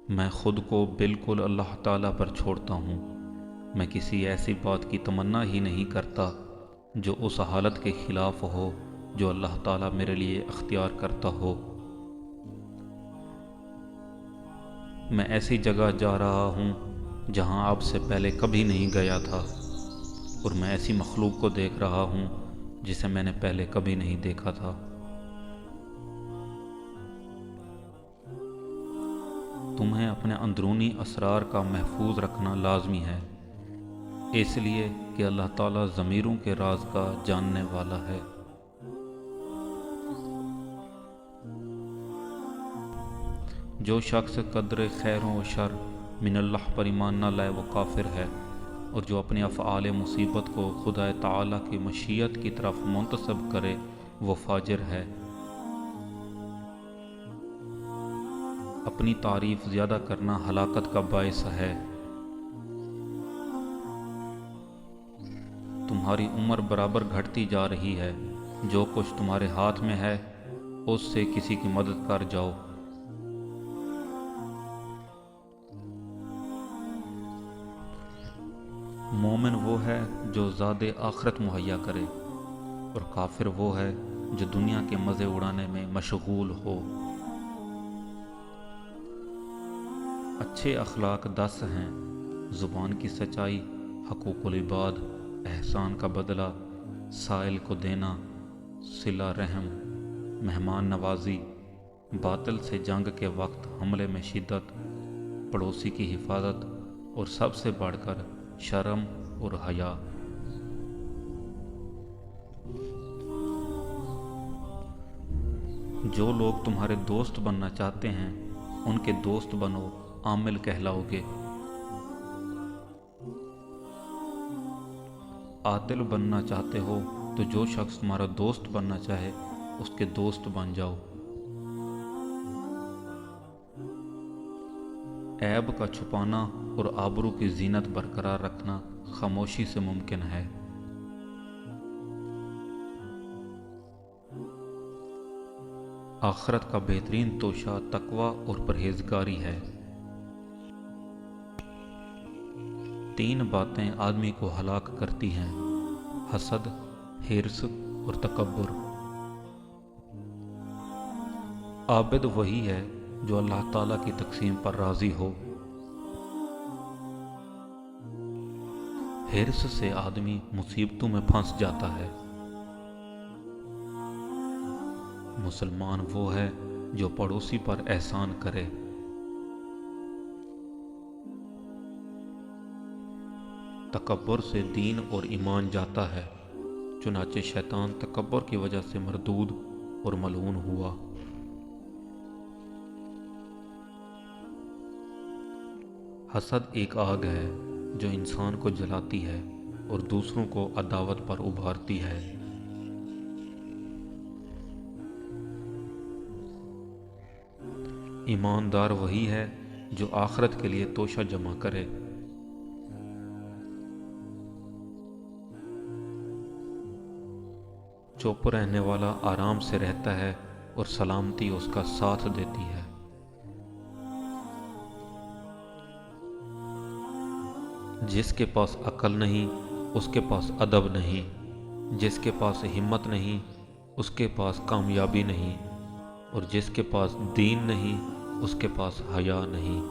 میں خود کو بالکل اللہ تعالیٰ پر چھوڑتا ہوں۔ میں کسی ایسی بات کی تمنا ہی نہیں کرتا جو اس حالت کے خلاف ہو جو اللہ تعالیٰ میرے لیے اختیار کرتا ہو۔ میں ایسی جگہ جا رہا ہوں جہاں آپ سے پہلے کبھی نہیں گیا تھا، اور میں ایسی مخلوق کو دیکھ رہا ہوں جسے میں نے پہلے کبھی نہیں دیکھا تھا۔ تمہیں اپنے اندرونی اسرار کا محفوظ رکھنا لازمی ہے، اس لیے کہ اللہ تعالیٰ ضمیروں کے راز کا جاننے والا ہے۔ جو شخص قدر خیر و شر من اللہ پر ایمان نہ لائے وہ کافر ہے، اور جو اپنے افعال مصیبت کو خدا تعالیٰ کی مشیت کی طرف منتسب کرے وہ فاجر ہے۔ اپنی تعریف زیادہ کرنا ہلاکت کا باعث ہے۔ تمہاری عمر برابر گھٹتی جا رہی ہے، جو کچھ تمہارے ہاتھ میں ہے اس سے کسی کی مدد کر جاؤ۔ مومن وہ ہے جو زاد آخرت مہیا کرے، اور کافر وہ ہے جو دنیا کے مزے اڑانے میں مشغول ہو۔ اچھے اخلاق 10 ہیں: زبان کی سچائی، حقوق العباد، احسان کا بدلہ، سائل کو دینا، صلہ رحم، مہمان نوازی، باطل سے جنگ کے وقت حملے میں شدت، پڑوسی کی حفاظت، اور سب سے بڑھ کر شرم اور حیا۔ جو لوگ تمہارے دوست بننا چاہتے ہیں ان کے دوست بنو، عامل کہلاؤ گے۔ عادل بننا چاہتے ہو تو جو شخص تمہارا دوست بننا چاہے اس کے دوست بن جاؤ۔ عیب کا چھپانا اور آبرو کی زینت برقرار رکھنا خاموشی سے ممکن ہے۔ آخرت کا بہترین توشہ تقوی اور پرہیزگاری ہے۔ 3 باتیں آدمی کو ہلاک کرتی ہیں: حسد، حرص اور تکبر۔ عابد وہی ہے جو اللہ تعالیٰ کی تقسیم پر راضی ہو۔ حرص سے آدمی مصیبتوں میں پھنس جاتا ہے۔ مسلمان وہ ہے جو پڑوسی پر احسان کرے۔ تکبر سے دین اور ایمان جاتا ہے، چنانچہ شیطان تکبر کی وجہ سے مردود اور ملعون ہوا۔ حسد ایک آگ ہے جو انسان کو جلاتی ہے اور دوسروں کو عداوت پر ابھارتی ہے۔ ایماندار وہی ہے جو آخرت کے لیے توشہ جمع کرے۔ چپ رہنے والا آرام سے رہتا ہے اور سلامتی اس کا ساتھ دیتی ہے۔ جس کے پاس عقل نہیں اس کے پاس ادب نہیں، جس کے پاس ہمت نہیں اس کے پاس کامیابی نہیں، اور جس کے پاس دین نہیں اس کے پاس حیا نہیں۔